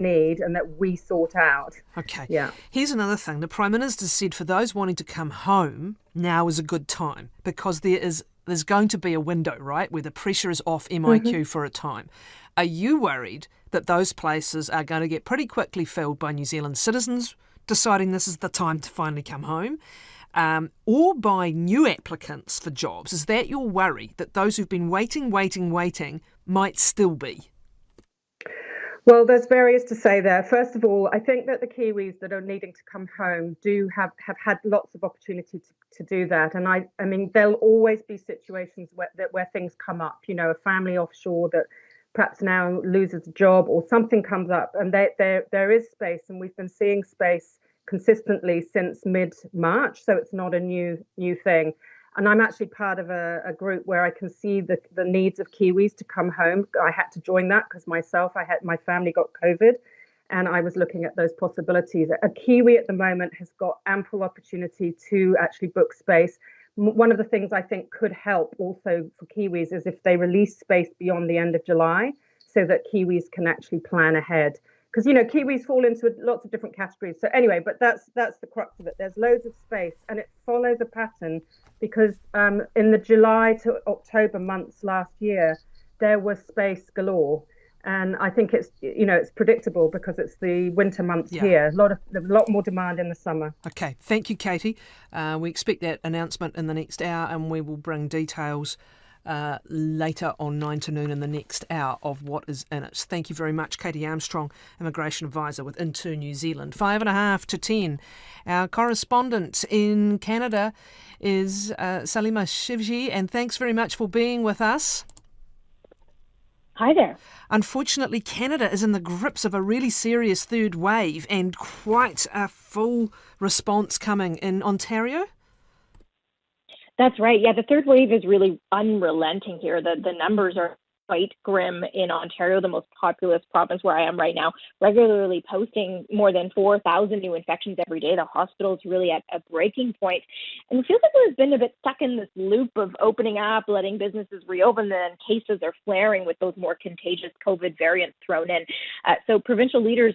need and that we sort out. Okay. Yeah. Here's another thing. The Prime Minister said for those wanting to come home, now is a good time because there's going to be a window, right, where the pressure is off MIQ for a time. Are you worried that those places are going to get pretty quickly filled by New Zealand citizens deciding this is the time to finally come home, or by new applicants for jobs? Is that your worry, that those who've been waiting might still be? Well, there's various to say there. First of all, I think that the Kiwis that are needing to come home do have had lots of opportunity to do that. And I mean, there'll always be situations where things come up, a family offshore that perhaps now loses a job or something comes up, and there is space, and we've been seeing space consistently since mid-March, so it's not a new thing. And I'm actually part of a group where I can see the needs of Kiwis to come home. I had to join that because my family got COVID, and I was looking at those possibilities. A Kiwi at the moment has got ample opportunity to actually book space. One of the things I think could help also for Kiwis is if they release space beyond the end of July so that Kiwis can actually plan ahead. Because, Kiwis fall into lots of different categories. So anyway, but that's the crux of it. There's loads of space, and it follows a pattern because in the July to October months last year, there was space galore. And I think it's predictable because it's the winter months here. A lot more demand in the summer. Okay, thank you, Katie. We expect that announcement in the next hour, and we will bring details later on 9 to noon in the next hour of what is in it. Thank you very much, Katie Armstrong, Immigration Advisor with Into New Zealand. 5.5 to 10. Our correspondent in Canada is Salima Shivji, and thanks very much for being with us. Hi there. Unfortunately, Canada is in the grips of a really serious third wave and quite a full response coming in Ontario. That's right. Yeah, the third wave is really unrelenting here. The numbers are quite grim in Ontario, the most populous province where I am right now, regularly posting more than 4,000 new infections every day. The hospital is really at a breaking point. And it feels like we've been a bit stuck in this loop of opening up, letting businesses reopen, then cases are flaring with those more contagious COVID variants thrown in. So provincial leaders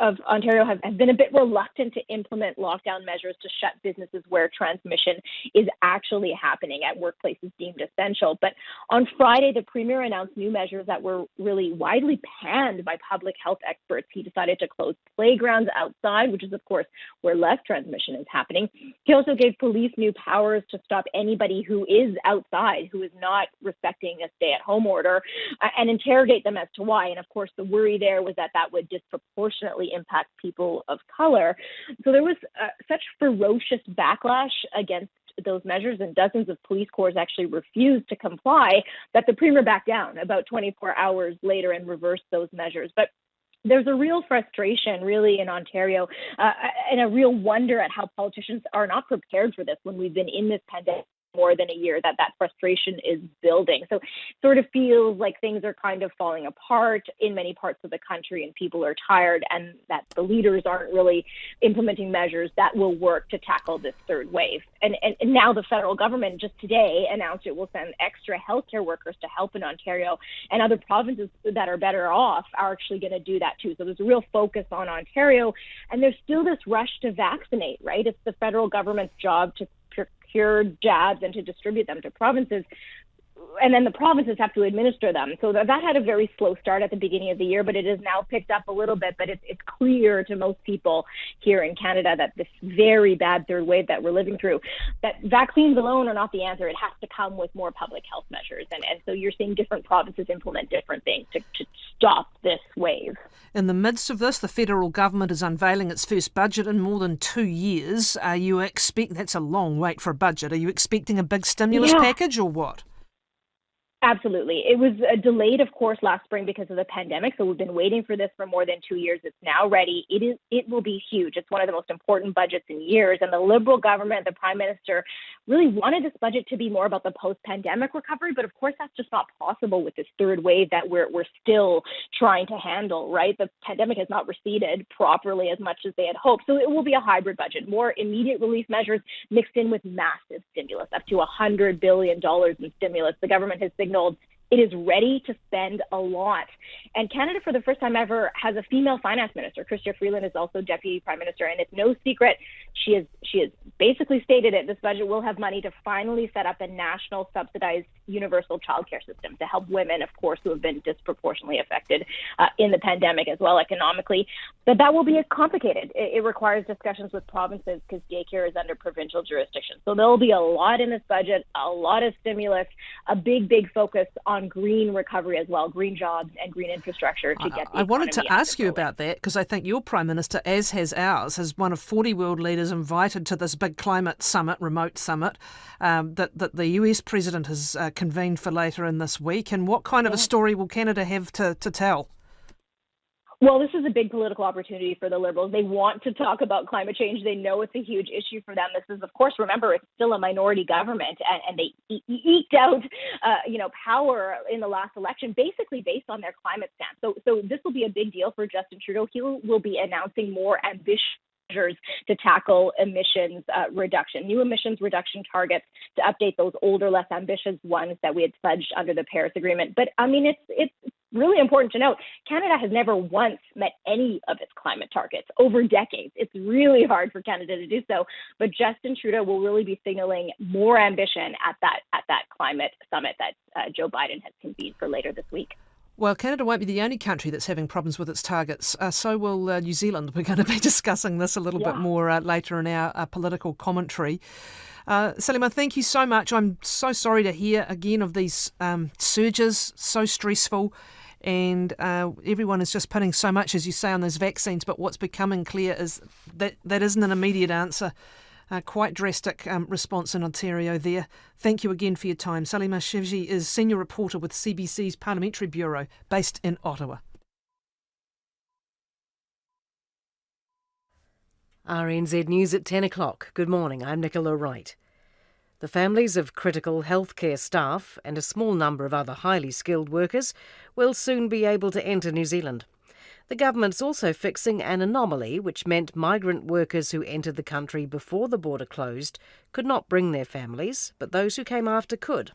of Ontario have been a bit reluctant to implement lockdown measures to shut businesses where transmission is actually happening at workplaces deemed essential. But on Friday, the Premier announced new measures that were really widely panned by public health experts. He decided to close playgrounds outside, which is, of course, where less transmission is happening. He also gave police new powers to stop anybody who is outside, who is not respecting a stay-at-home order, and interrogate them as to why. And, of course, the worry there was that would disproportionately impact people of color. So there was such ferocious backlash against those measures, and dozens of police corps actually refused to comply, that the Premier backed down about 24 hours later and reversed those measures. But there's a real frustration, really, in Ontario, and a real wonder at how politicians are not prepared for this when we've been in this pandemic more than a year, that frustration is building. So it sort of feels like things are kind of falling apart in many parts of the country, and people are tired, and that the leaders aren't really implementing measures that will work to tackle this third wave. And now the federal government just today announced it will send extra healthcare workers to help in Ontario, and other provinces that are better off are actually going to do that too. So there's a real focus on Ontario, and there's still this rush to vaccinate, right? It's the federal government's job to procure jabs and to distribute them to provinces, and then the provinces have to administer them. So that had a very slow start at the beginning of the year, but it has now picked up a little bit. But it's clear to most people here in Canada that this very bad third wave that we're living through, that vaccines alone are not the answer. It has to come with more public health measures. And so you're seeing different provinces implement different things to stop this wave. In the midst of this, the federal government is unveiling its first budget in more than 2 years. That's a long wait for a budget. Are you expecting a big stimulus package or what? Absolutely. It was delayed, of course, last spring because of the pandemic. So we've been waiting for this for more than 2 years. It's now ready. It will be huge. It's one of the most important budgets in years. And the Liberal government, the Prime Minister, really wanted this budget to be more about the post-pandemic recovery. But of course, that's just not possible with this third wave that we're still trying to handle, right? The pandemic has not receded properly as much as they had hoped. So it will be a hybrid budget, more immediate relief measures mixed in with massive stimulus, up to $100 billion in stimulus. The government has signaled It is ready to spend a lot. And Canada, for the first time ever, has a female finance minister. Chrystia Freeland is also Deputy Prime Minister, and it's no secret. She has basically stated it. This budget will have money to finally set up a national subsidized universal childcare system to help women, of course, who have been disproportionately affected in the pandemic as well economically. But that will be complicated. It requires discussions with provinces because daycare is under provincial jurisdiction. So there will be a lot in this budget, a lot of stimulus, a big focus on green recovery as well, green jobs and green infrastructure to get the I wanted to economy ask you about that because I think your Prime Minister, as has ours, has one of 40 world leaders invited to this big climate summit, remote summit, that the US President has convened for later in this week. And what kind of a story will Canada have to tell? Well, this is a big political opportunity for the Liberals. They want to talk about climate change. They know it's a huge issue for them. This is, of course, remember, it's still a minority government, and they eked out, power in the last election, basically based on their climate stance. So this will be a big deal for Justin Trudeau. He will be announcing more ambitious measures to tackle emissions reduction, new emissions reduction targets to update those older, less ambitious ones that we had pledged under the Paris Agreement. But I mean, it's really important to note, Canada has never once met any of its climate targets over decades. It's really hard for Canada to do so, but Justin Trudeau will really be signaling more ambition at that climate summit that Joe Biden has convened for later this week. Well, Canada won't be the only country that's having problems with its targets. So will New Zealand. We're going to be discussing this a little bit more later in our political commentary. Salima, thank you so much. I'm so sorry to hear again of these surges, so stressful. And everyone is just putting so much, as you say, on those vaccines. But what's becoming clear is that isn't an immediate answer. Quite drastic response in Ontario there. Thank you again for your time. Salima Shivji is senior reporter with CBC's Parliamentary Bureau based in Ottawa. RNZ News at 10 o'clock. Good morning, I'm Nicola Wright. The families of critical healthcare staff and a small number of other highly skilled workers will soon be able to enter New Zealand. The government's also fixing an anomaly which meant migrant workers who entered the country before the border closed could not bring their families, but those who came after could.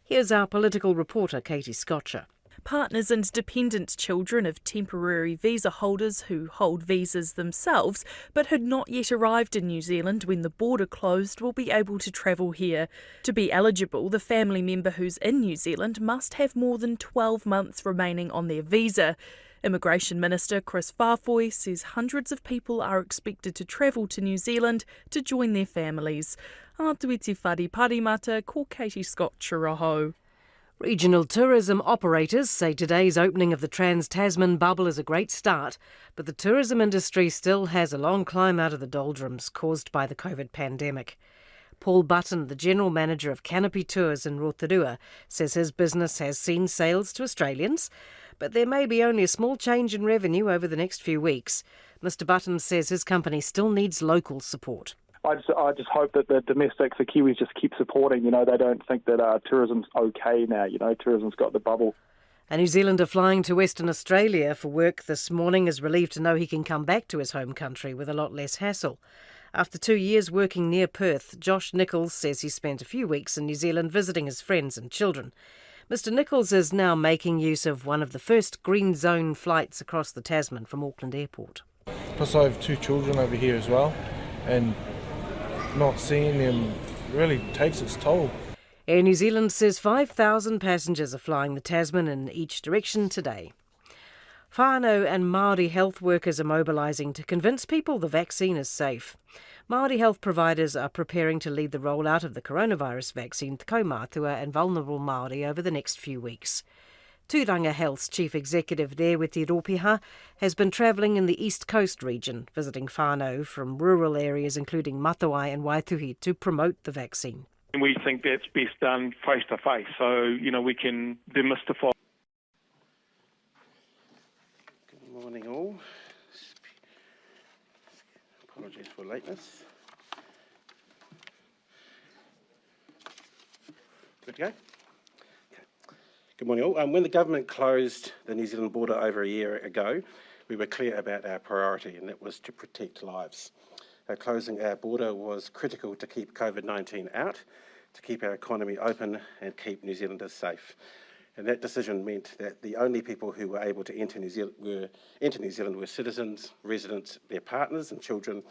Here's our political reporter, Katie Scotcher. Partners and dependent children of temporary visa holders who hold visas themselves but had not yet arrived in New Zealand when the border closed will be able to travel here. To be eligible, the family member who's in New Zealand must have more than 12 months remaining on their visa. Immigration Minister Kris Faafoi says hundreds of people are expected to travel to New Zealand to join their families. Atuiti whare parimata ko Katie Scotcher aho. Regional tourism operators say today's opening of the Trans-Tasman bubble is a great start, but the tourism industry still has a long climb out of the doldrums caused by the COVID pandemic. Paul Button, the General Manager of Canopy Tours in Rotorua, says his business has seen sales to Australians, but there may be only a small change in revenue over the next few weeks. Mr Button says his company still needs local support. I just hope that the domestics, the Kiwis, just keep supporting. They don't think that tourism's okay now. Tourism's got the bubble. A New Zealander flying to Western Australia for work this morning is relieved to know he can come back to his home country with a lot less hassle. After 2 years working near Perth, Josh Nichols says he spent a few weeks in New Zealand visiting his friends and children. Mr Nichols is now making use of one of the first green zone flights across the Tasman from Auckland Airport. Plus I have 2 children over here as well, and not seeing them really takes its toll. Air New Zealand says 5,000 passengers are flying the Tasman in each direction today. Whānau and Maori health workers are mobilising to convince people the vaccine is safe. Maori health providers are preparing to lead the rollout of the coronavirus vaccine to kaumātua and vulnerable Maori over the next few weeks. Tūranga Health's Chief Executive Reweti Ropiha has been travelling in the East Coast region, visiting whānau from rural areas including Matawai and Waituhi to promote the vaccine. We think that's best done face to face, so we can demystify. Good morning all. Apologies for lateness. Good to go? Good morning all. When the government closed the New Zealand border over a year ago, we were clear about our priority, and that was to protect lives. Closing our border was critical to keep COVID-19 out, to keep our economy open and keep New Zealanders safe. And that decision meant that the only people who were able to enter New Zealand were citizens, residents, their partners and children,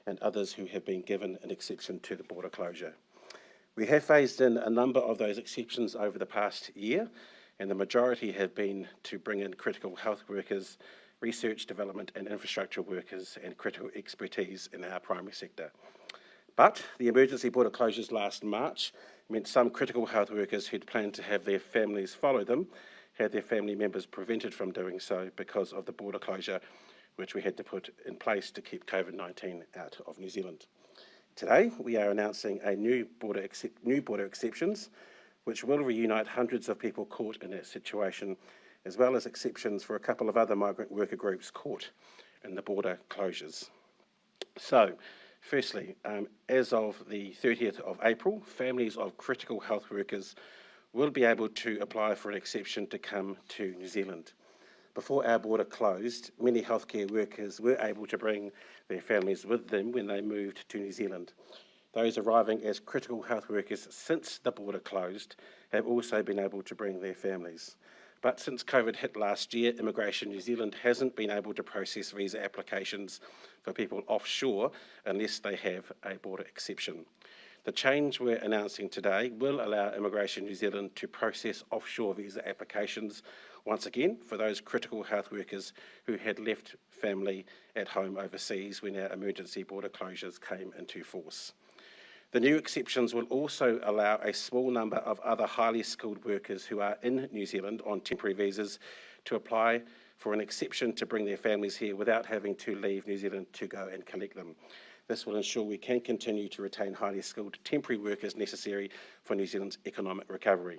and others who have been given an exception to the border closure. We have phased in a number of those exceptions over the past year, and the majority have been to bring in critical health workers, research, development and infrastructure workers, and critical expertise in our primary sector. But the emergency border closures last March meant some critical health workers who'd planned to have their families follow them had their family members prevented from doing so because of the border closure, which we had to put in place to keep COVID-19 out of New Zealand. Today, we are announcing a new border exceptions, which will reunite hundreds of people caught in that situation, as well as exceptions for a couple of other migrant worker groups caught in the border closures. So, firstly, as of the 30th of April, families of critical health workers will be able to apply for an exception to come to New Zealand. Before our border closed, many healthcare workers were able to bring their families with them when they moved to New Zealand. Those arriving as critical health workers since the border closed have also been able to bring their families. But since COVID hit last year, Immigration New Zealand hasn't been able to process visa applications for people offshore unless they have a border exception. The change we're announcing today will allow Immigration New Zealand to process offshore visa applications once again for those critical health workers who had left family at home overseas when our emergency border closures came into force. The new exceptions will also allow a small number of other highly skilled workers who are in New Zealand on temporary visas to apply for an exception to bring their families here without having to leave New Zealand to go and collect them. This will ensure we can continue to retain highly skilled temporary workers necessary for New Zealand's economic recovery.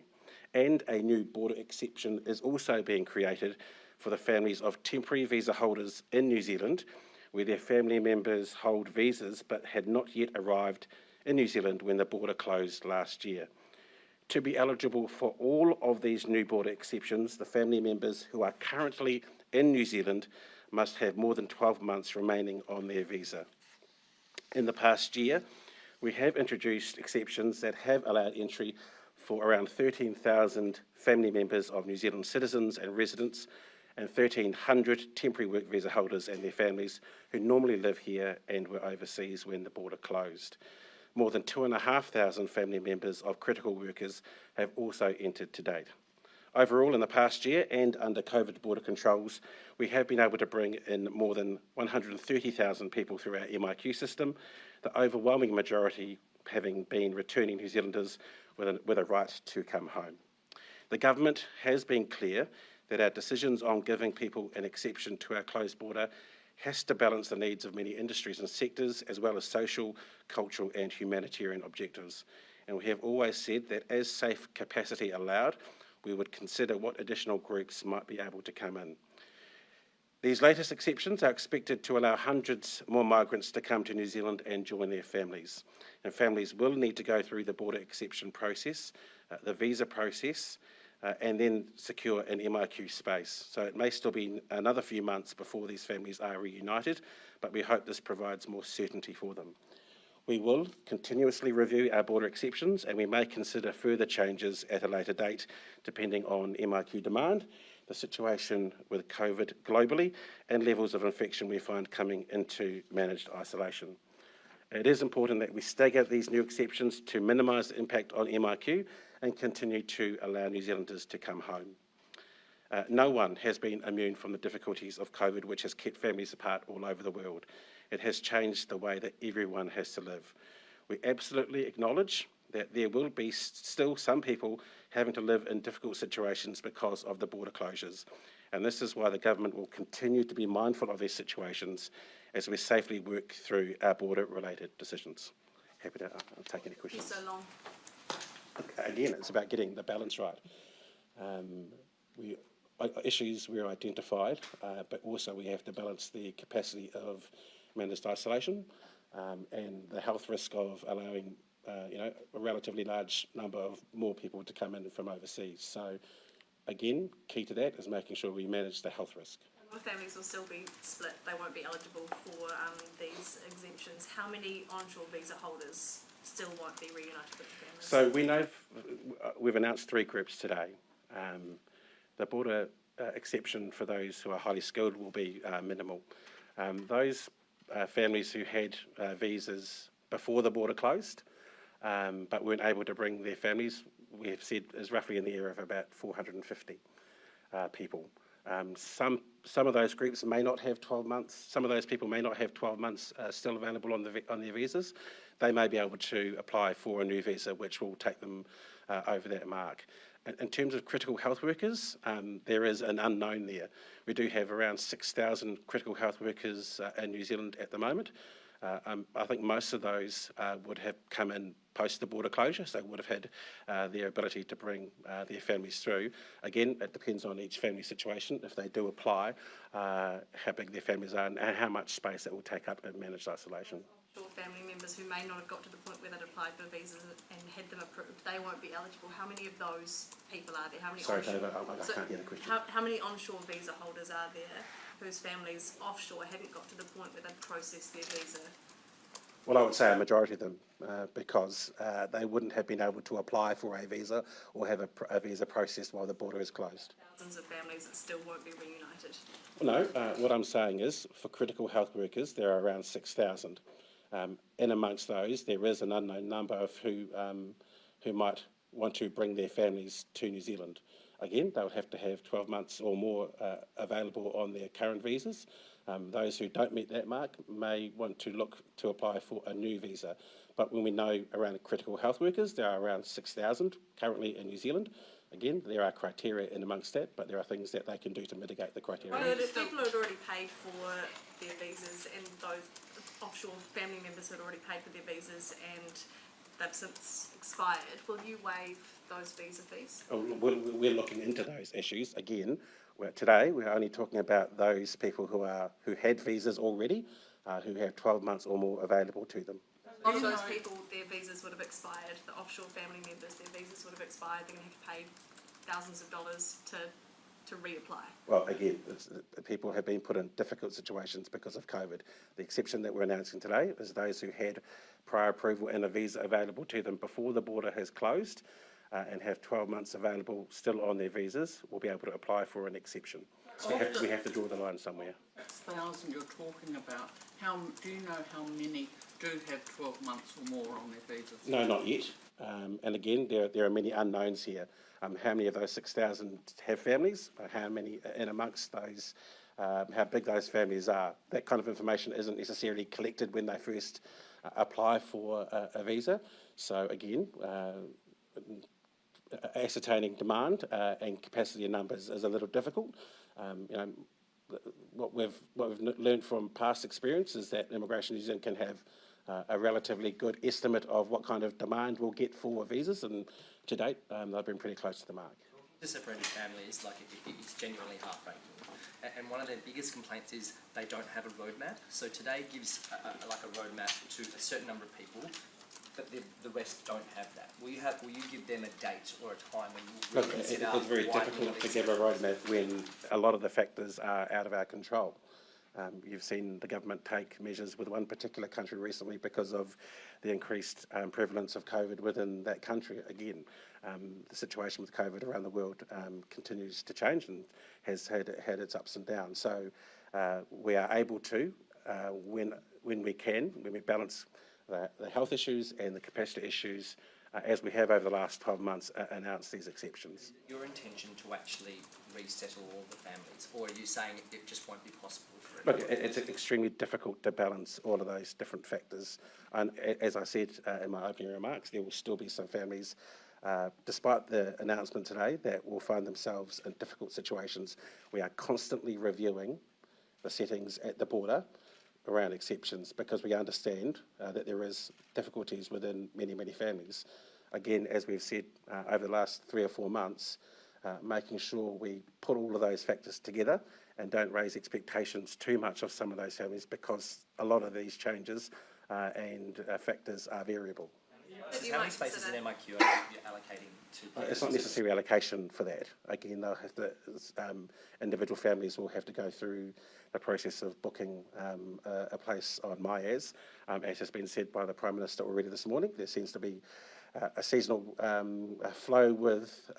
And a new border exception is also being created for the families of temporary visa holders in New Zealand, where their family members hold visas but had not yet arrived in New Zealand when the border closed last year. To be eligible for all of these new border exceptions, the family members who are currently in New Zealand must have more than 12 months remaining on their visa. In the past year, we have introduced exceptions that have allowed entry for around 13,000 family members of New Zealand citizens and residents and 1,300 temporary work visa holders and their families who normally live here and were overseas when the border closed. More than 2,500 family members of critical workers have also entered to date. Overall, in the past year and under COVID border controls, we have been able to bring in more than 130,000 people through our MIQ system, the overwhelming majority having been returning New Zealanders with a right to come home. The government has been clear that our decisions on giving people an exception to our closed border has to balance the needs of many industries and sectors, as well as social, cultural and humanitarian objectives. And we have always said that as safe capacity allowed, we would consider what additional groups might be able to come in. These latest exceptions are expected to allow hundreds more migrants to come to New Zealand and join their families. And families will need to go through the border exception process, the visa process, and then secure an MIQ space. So it may still be another few months before these families are reunited, but we hope this provides more certainty for them. We will continuously review our border exceptions, and we may consider further changes at a later date, depending on MIQ demand, the situation with COVID globally, and levels of infection we find coming into managed isolation. It is important that we stagger these new exceptions to minimise the impact on MIQ and continue to allow New Zealanders to come home. No one has been immune from the difficulties of COVID, which has kept families apart all over the world. It has changed the way that everyone has to live. We absolutely acknowledge that there will be still some people having to live in difficult situations because of the border closures. And this is why the government will continue to be mindful of these situations as we safely work through our border-related decisions. Happy to take any questions. So long. Again, it's about getting the balance right. Issues were identified, but also we have to balance the capacity of managed isolation and the health risk of allowing a relatively large number of more people to come in from overseas. So again, key to that is making sure we manage the health risk. The families will still be split. They won't be eligible for these exemptions. How many onshore visa holders still won't be reunited with the families? So we know we've announced 3 groups today. The border exception for those who are highly skilled will be minimal. Those families who had visas before the border closed but weren't able to bring their families, we have said is roughly in the area of about 450 people. Some of those groups may not have 12 months. Some of those people may not have 12 months still available on their visas. They may be able to apply for a new visa, which will take them over that mark. In terms of critical health workers, there is an unknown there. We do have around 6,000 critical health workers in New Zealand at the moment. I think most of those would have come in post the border closure, so would have had their ability to bring their families through. Again, it depends on each family situation. If they do apply, how big their families are and how much space it will take up in managed isolation. Family members who may not have got to the point where they'd applied for visas and had them approved, they won't be eligible. How many of those people are there? How many Sorry, onshore, David, I can't hear the question. How many onshore visa holders are there whose families offshore hadn't got to the point where they'd processed their visa? Well, I would say a majority of them, because they wouldn't have been able to apply for a visa or have a visa processed while the border is closed. Thousands of families that still won't be reunited. Well, no, what I'm saying is for critical health workers, there are around 6,000. And amongst those, there is an unknown number of who might want to bring their families to New Zealand. Again, they would have to have 12 months or more available on their current visas. Those who don't meet that mark may want to look to apply for a new visa. But when we know around critical health workers, there are around 6,000 currently in New Zealand. Again, there are criteria in amongst that, but there are things that they can do to mitigate the criteria. Well, the people who had already paid for their visas and those offshore family members who had already paid for their visas and they've since expired, will you waive those visa fees? We're looking into those issues. Again, today we're only talking about those people who had visas already, who have 12 months or more available to them. Of those people, their visas would have expired. The offshore family members, their visas would have expired. They're going to have to pay thousands of dollars to reapply. Well, again, people have been put in difficult situations because of COVID. The exception that we're announcing today is those who had prior approval and a visa available to them before the border has closed and have 12 months available still on their visas will be able to apply for an exception. So we have to draw the line somewhere. 6,000 you're talking about, do you know how many do have 12 months or more on their visas? No, not yet. And again, there are many unknowns here. How many of those 6,000 have families? How many in amongst those, how big those families are? That kind of information isn't necessarily collected when they first apply for a visa. So again, ascertaining demand and capacity in numbers is a little difficult. What we've learned from past experience is that Immigration New Zealand can have a relatively good estimate of what kind of demand we'll get for visas, and to date, they've been pretty close to the mark. The separated families, it's genuinely heartbreaking. And one of their biggest complaints is they don't have a roadmap. So today gives a roadmap to a certain number of people, but the rest don't have that. Will you give them a date or a time when you Look, it's very difficult to give a roadmap when a lot of the factors are out of our control. You've seen the government take measures with one particular country recently because of the increased prevalence of COVID within that country. Again, the situation with COVID around the world continues to change and has had its ups and downs. So we are able to, when we balance the health issues and the capacity issues, as we have over the last 12 months, announce these exceptions. Your intention to actually resettle all the families, or are you saying it just won't be possible for Look, it's extremely difficult to balance all of those different factors. And as I said in my opening remarks, there will still be some families, despite the announcement today, that will find themselves in difficult situations. We are constantly reviewing the settings at the border around exceptions because we understand that there is difficulties within many, many families. Again, as we've said over the last 3 or 4 months, making sure we put all of those factors together and don't raise expectations too much of some of those families because a lot of these changes and factors are variable. How many spaces in MIQ are you allocating to? It's not necessarily allocation for that. Again, they'll have to, individual families will have to go through the process of booking a place on MyAs. As has been said by the Prime Minister already this morning, there seems to be a seasonal flow with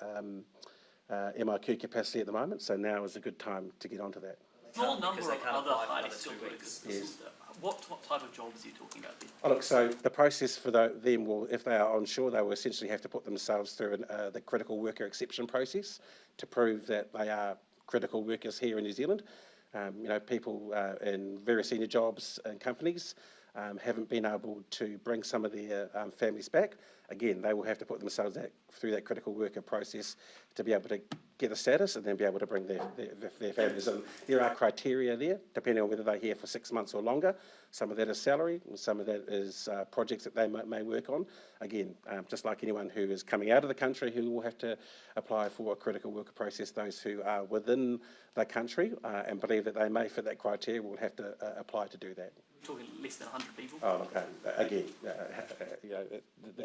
MIQ capacity at the moment, so now is a good time to get onto that. Small number Because they of can't other apply for highly another 2 skilled weeks. workers. Yes. What type of jobs are you talking about there? Oh, look, so the process for them will, if they are onshore, they will essentially have to put themselves through the critical worker exception process to prove that they are critical workers here in New Zealand. People in very senior jobs and companies haven't been able to bring some of their families back. Again, they will have to put themselves through that critical worker process to be able to get a status and then be able to bring their families. And there are criteria there, depending on whether they're here for 6 months or longer. Some of that is salary, and some of that is projects that they may work on. Again, just like anyone who is coming out of the country who will have to apply for a critical worker process, those who are within the country and believe that they may fit that criteria will have to apply to do that. We're talking less than 100 people? Oh, okay. Again,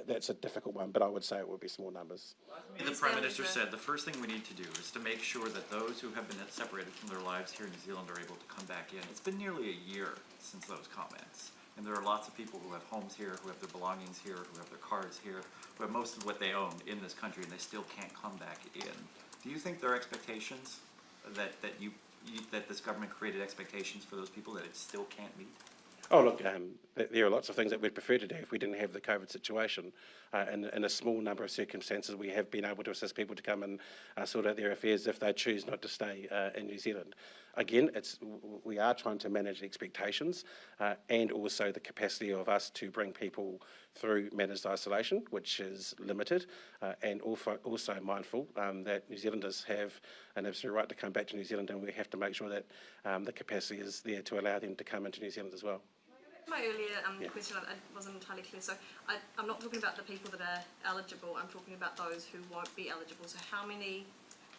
that's a difficult one, but I would say it would be small numbers. The Prime Minister said the first thing we need to do is to make sure that those who have been separated from their lives here in New Zealand are able to come back in. It's been nearly a year since those comments. And there are lots of people who have homes here, who have their belongings here, who have their cars here, who have most of what they own in this country, and they still can't come back in. Do you think there are expectations that this government created expectations for those people that it still can't meet? Oh, look, there are lots of things that we'd prefer to do if we didn't have the COVID situation. In a small number of circumstances, we have been able to assist people to come and sort out their affairs if they choose not to stay in New Zealand. Again, we are trying to manage expectations and also the capacity of us to bring people through managed isolation, which is limited, and also mindful that New Zealanders have an absolute right to come back to New Zealand, and we have to make sure that the capacity is there to allow them to come into New Zealand as well. My earlier question, I wasn't entirely clear. So I'm not talking about the people that are eligible. I'm talking about those who won't be eligible. So how many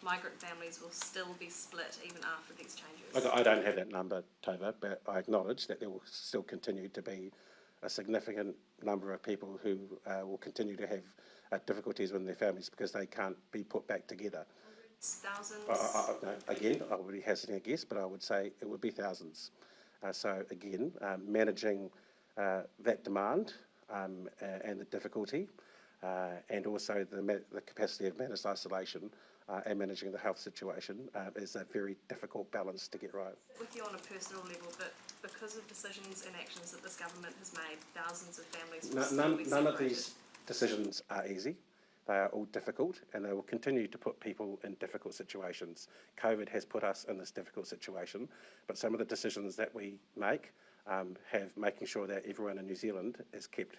migrant families will still be split even after these changes? I don't have that number, Tova, but I acknowledge that there will still continue to be a significant number of people who will continue to have difficulties with their families because they can't be put back together. Thousands? No, again, I would be hazarding a guess, but I would say it would be thousands. So again, managing that demand and the difficulty and also the capacity of managed isolation and managing the health situation is a very difficult balance to get right. With you on a personal level, but because of decisions and actions that this government has made, thousands of families will still be separated. None of these decisions are easy. They are all difficult, and they will continue to put people in difficult situations. COVID has put us in this difficult situation, but some of the decisions that we make have making sure that everyone in New Zealand is kept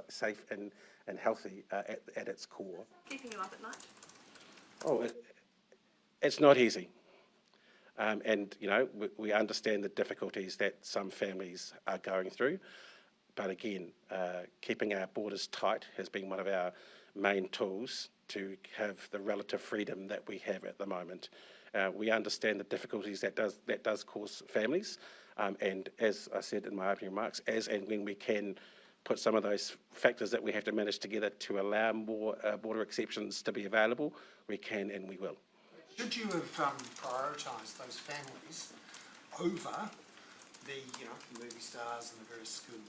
safe and healthy at its core. Keeping you up at night? Oh, it's not easy. And, we understand the difficulties that some families are going through. But again, keeping our borders tight has been one of our main tools to have the relative freedom that we have at the moment. We understand the difficulties that does cause families. And as I said in my opening remarks, as and when we can put some of those factors that we have to manage together to allow more border exceptions to be available, we can and we will. Should you have prioritised those families over the movie stars and the various skilled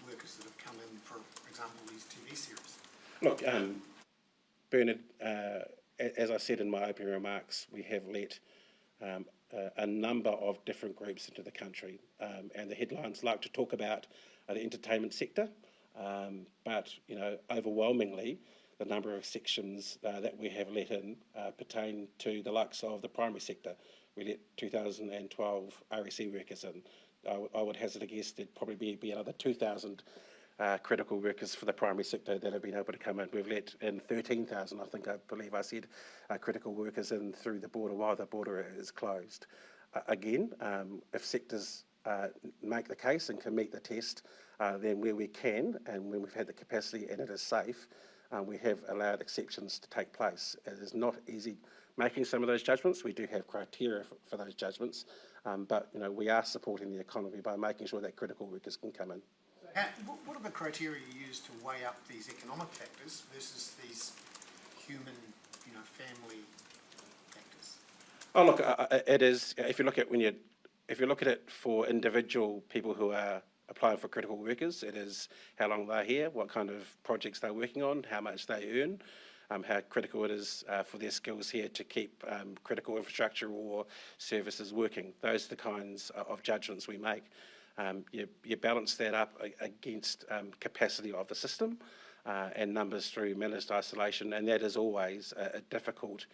workers that have come in, for example, these TV series? Look, Bernard, as I said in my opening remarks, we have let a number of different groups into the country, and the headlines like to talk about the entertainment sector, but overwhelmingly the number of sections that we have let in pertain to the likes of the primary sector. We let 2012 RSE workers in. I would hazard a guess there'd probably be another 2,000 critical workers for the primary sector that have been able to come in. We've let in 13,000, I believe I said, critical workers in through the border while the border is closed. Again, if sectors make the case and can meet the test, then where we can and when we've had the capacity and it is safe, we have allowed exceptions to take place. It is not easy making some of those judgments. We do have criteria for those judgments, but we are supporting the economy by making sure that critical workers can come in. What are the criteria you use to weigh up these economic factors versus these human, family factors? Oh, look, it is. If you look at it for individual people who are applying for critical workers, it is how long they're here, what kind of projects they're working on, how much they earn. how critical it is for their skills here to keep critical infrastructure or services working. Those are the kinds of judgments we make. You balance that up against capacity of the system and numbers through managed isolation, and that is always a difficult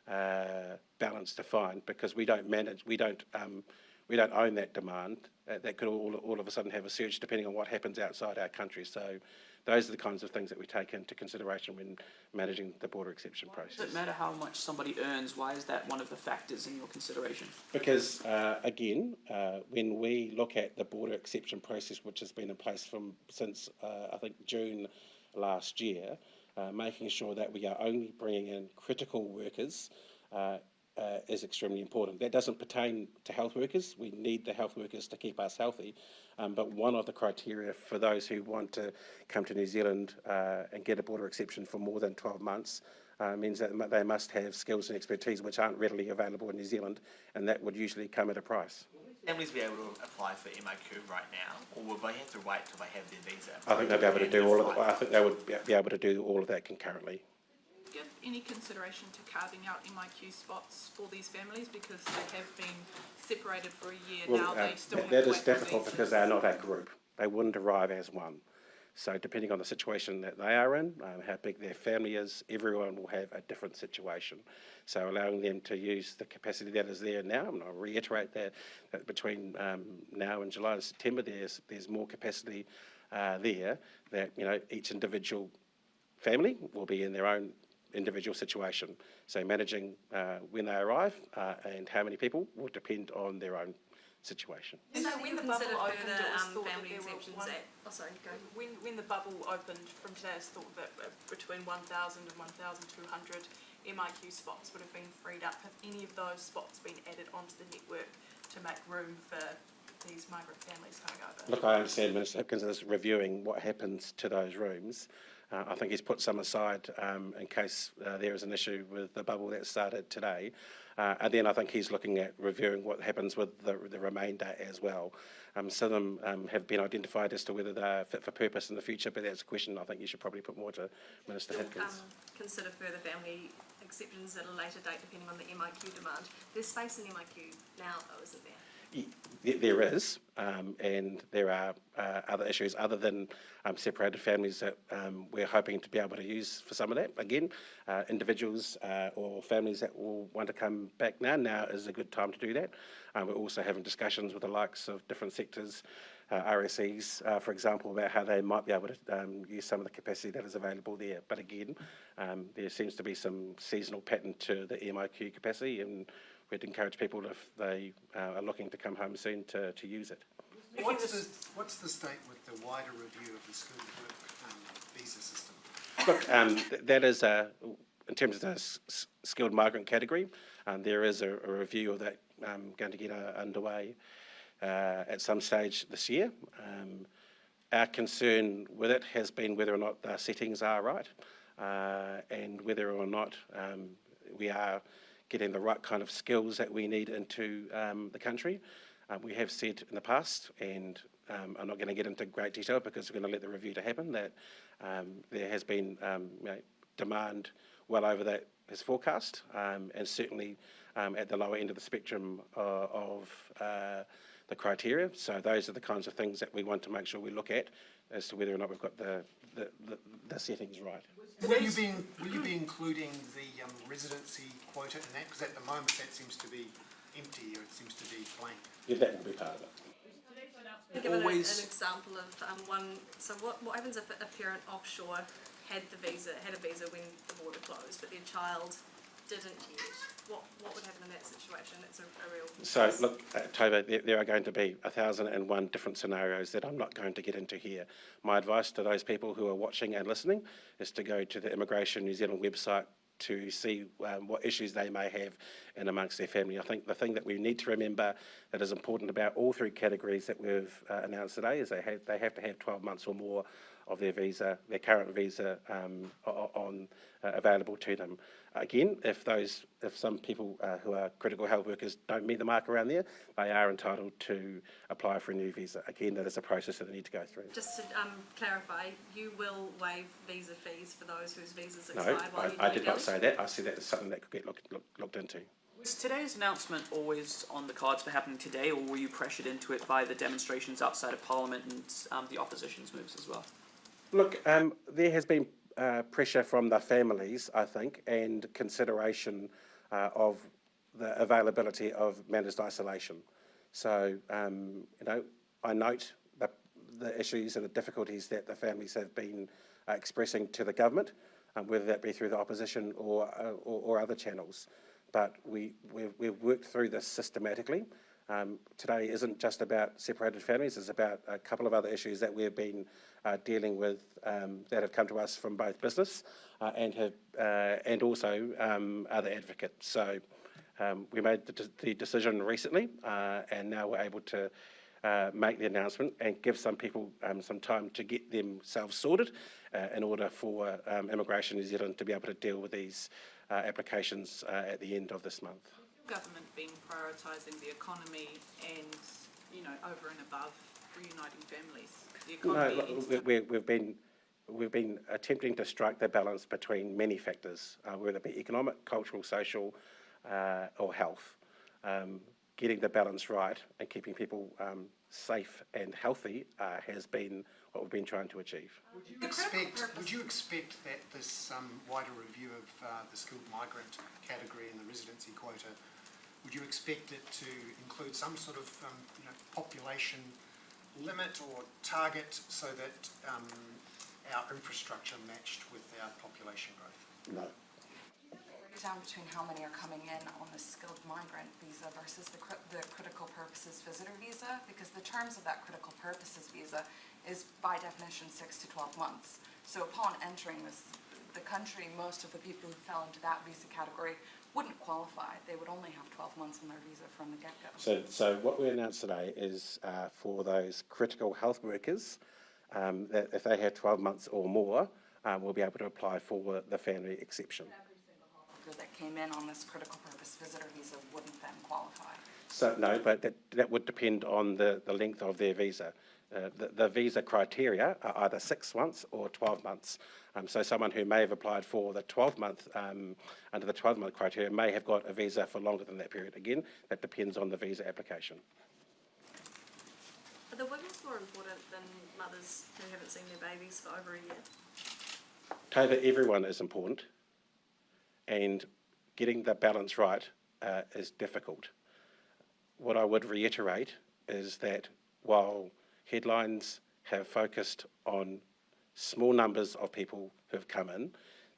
balance to find, because we don't own that demand. That could all of a sudden have a surge depending on what happens outside our country. So those are the kinds of things that we take into consideration when managing the border exception process. Does it matter how much somebody earns? Why is that one of the factors in your consideration? Because, again, when we look at the border exception process, which has been in place since I think June last year, making sure that we are only bringing in critical workers is extremely important. That doesn't pertain to health workers. We need the health workers to keep us healthy. But one of the criteria for those who want to come to New Zealand and get a border exception for more than 12 months means that they must have skills and expertise which aren't readily available in New Zealand, and that would usually come at a price. Families be able to apply for MIQ right now, or will they have to wait till they have their visa? I think they'll be able to do all of that. I think they would be able to do all of that concurrently. Give any consideration to carving out MIQ spots for these families, because they have been separated for a year now? They still have that is difficult because they are not a group. They wouldn't arrive as one. So depending on the situation that they are in, how big their family is, everyone will have a different situation. So allowing them to use the capacity that is there now, and I'll reiterate that between now and July and September, there's more capacity there, that each individual family will be in their own individual situation. So managing when they arrive and how many people will depend on their own situation. So when the bubble opened, it was thought family that there exceptions were when the bubble opened from today, it's thought that between 1,000 and 1,200 MIQ spots would have been freed up. Have any of those spots been added onto the network to make room for these migrant families coming over? Look, I understand Minister Hipkins is reviewing what happens to those rooms. I think he's put some aside in case there is an issue with the bubble that started today. And then I think he's looking at reviewing what happens with the remainder as well. Some of them have been identified as to whether they're fit for purpose in the future, but that's a question I think you should probably put more to Minister Hipkins. Consider further family exceptions at a later date depending on the MIQ demand. There's space in MIQ now though, isn't there? There is, and there are other issues other than separated families that we're hoping to be able to use for some of that. Again, individuals or families that will want to come back now is a good time to do that. We're also having discussions with the likes of different sectors, RSEs, for example, about how they might be able to use some of the capacity that is available there. But again, there seems to be some seasonal pattern to the MIQ capacity, and we'd encourage people, if they are looking to come home soon, to use it. What's the state with the wider review of the skilled work visa system? Look, that is, in terms of the skilled migrant category, there is a review of that going to get underway at some stage this year. Our concern with it has been whether or not the settings are right and whether or not we are getting the right kind of skills that we need into the country. We have said in the past, and I'm not going to get into great detail because we're going to let the review to happen, that there has been demand well over that is forecast, and certainly at the lower end of the spectrum of the criteria. So those are the kinds of things that we want to make sure we look at as to whether or not we've got the settings right. Will you be including the residency quota in that? Because at the moment that seems to be empty, or it seems to be blank. Yeah, that will be part of it. Give an example of one. So what happens if a parent offshore had a visa when the border closed, but their child didn't yet? What would happen in that situation? That's a real... So look, Toba, there are going to be 1,001 different scenarios that I'm not going to get into here. My advice to those people who are watching and listening is to go to the Immigration New Zealand website to see what issues they may have in amongst their family. I think the thing that we need to remember that is important about all three categories that we've announced today is they have to have 12 months or more of their visa, their current visa, available to them. Again, if some people who are critical health workers don't meet the mark around there, they are entitled to apply for a new visa. Again, that is a process that they need to go through. Just to clarify, you will waive visa fees for those whose visas No, expire while you I did not say that. I said that is something that could get looked into. Was today's announcement always on the cards for happening today, or were you pressured into it by the demonstrations outside of Parliament and the opposition's moves as well? Look, there has been pressure from the families, I think, and consideration of the availability of managed isolation. So, I note the issues and the difficulties that the families have been expressing to the government, whether that be through the opposition or other channels. But we've worked through this systematically. Today isn't just about separated families, it's about a couple of other issues that we've been dealing with that have come to us from both business and also other advocates. So we made the decision recently and now we're able to make the announcement and give some people some time to get themselves sorted in order for Immigration New Zealand to be able to deal with these applications at the end of this month. Government been prioritising the economy and, over and above reuniting families? The economy we've been attempting to strike the balance between many factors, whether it be economic, cultural, social, or health. Getting the balance right and keeping people safe and healthy has been what we've been trying to achieve. Would you expect that this wider review of the skilled migrant category and the residency quota, would you expect it to include some sort of population limit or target so that our infrastructure matched with our population growth? No. Down between how many are coming in on the skilled migrant visa versus the critical purposes visitor visa, because the terms of that critical purposes visa is by definition 6 to 12 months. So upon entering the country, most of the people who fell into that visa category wouldn't qualify. They would only have 12 months on their visa from the get-go. So what we announced today is for those critical health workers that if they have 12 months or more, we'll be able to apply for the family exception. That came in on this critical purpose visitor visa wouldn't then qualify. So no, but that would depend on the length of their visa. The visa criteria are either 6 months or 12 months. So someone who may have applied for the 12-month, under the 12-month criteria may have got a visa for longer than that period. Again, that depends on the visa application. Are the women's more important than mothers who haven't seen their babies for over a year? Tova, everyone is important. And getting the balance right is difficult. What I would reiterate is that while headlines have focused on small numbers of people who have come in,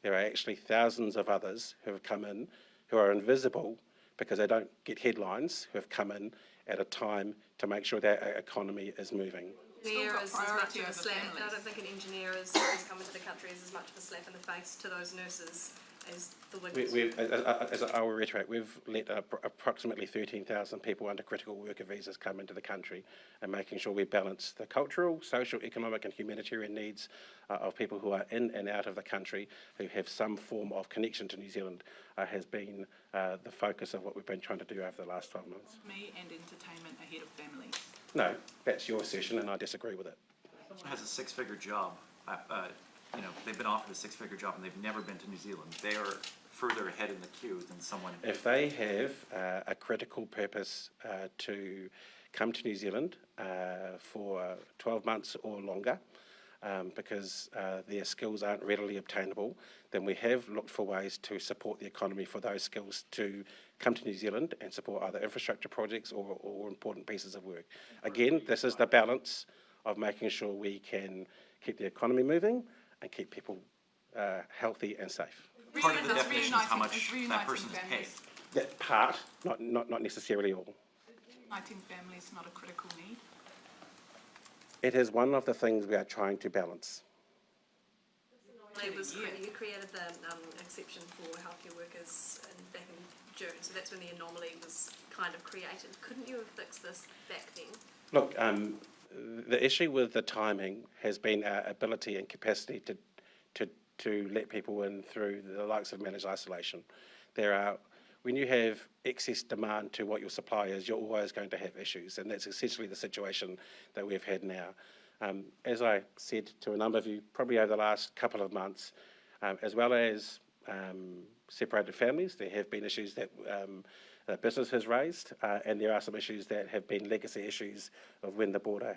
there are actually thousands of others who have come in who are invisible because they don't get headlines, who have come in at a time to make sure that our economy is moving. Engineer is as much of a slap. I don't think an engineer who's come into the country is as much of a slap in the face to those nurses as the women. As I will reiterate, we've let approximately 13,000 people under critical worker visas come into the country, and making sure we balance the cultural, social, economic and humanitarian needs of people who are in and out of the country who have some form of connection to New Zealand has been the focus of what we've been trying to do over the last 12 months. Me and entertainment ahead of families. No, that's your assertion and I disagree with it. Someone has a six-figure job. They've been offered a six-figure job and they've never been to New Zealand. They are further ahead in the queue than someone. If they have a critical purpose to come to New Zealand for 12 months or longer, because their skills aren't readily obtainable, then we have looked for ways to support the economy for those skills to come to New Zealand and support other infrastructure projects or important pieces of work. Again, this is the balance of making sure we can keep the economy moving and keep people healthy and safe. Part of the definition is how much that person is paid. That part, not necessarily all. Reuniting families not a critical need? It is one of the things we are trying to balance. You created the exception for healthcare workers back in June, so that's when the anomaly was kind of created. Couldn't you have fixed this back then? Look, the issue with the timing has been our ability and capacity to let people in through the likes of managed isolation. When you have excess demand to what your supply is, you're always going to have issues, and that's essentially the situation that we've had now. As I said to a number of you, probably over the last couple of months, as well as separated families, there have been issues that business has raised, and there are some issues that have been legacy issues of when the border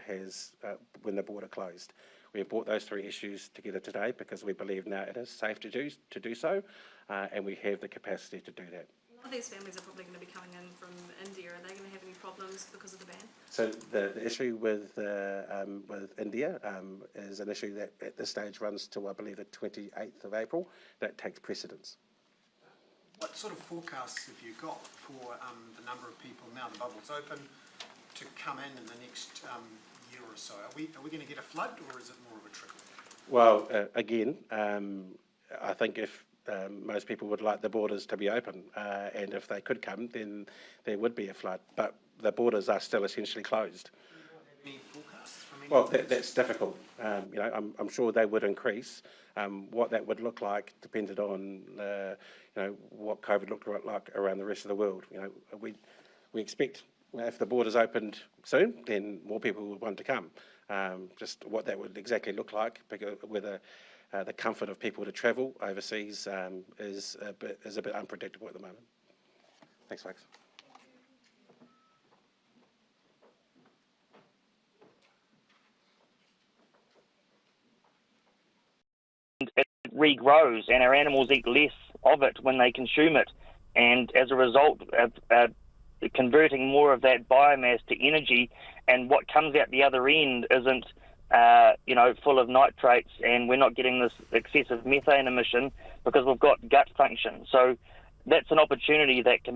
closed. We have brought those three issues together today because we believe now it is safe to do so, and we have the capacity to do that. A lot of these families are probably going to be coming in from India. Are they going to have any problems because of the ban? So the issue with India is an issue that at this stage runs till, I believe, the 28th of April. That takes precedence. What sort of forecasts have you got for the number of people, now the bubble's open, to come in the next year or so? Are we going to get a flood, or is it more of a trickle? Well, again, I think if most people would like the borders to be open, and if they could come, then there would be a flood. But the borders are still essentially closed. Do you have any forecasts from any? Well, that's difficult. I'm sure they would increase. What that would look like depended on what COVID looked like around the rest of the world. We expect if the borders opened soon, then more people would want to come. Just what that would exactly look like, whether the comfort of people to travel overseas is a bit unpredictable at the moment. Thanks, folks. It regrows, and our animals eat less of it when they consume it, and as a result of converting more of that biomass to energy, and what comes out the other end isn't full of nitrates, and we're not getting this excessive methane emission because we've got gut function. So that's an opportunity that can be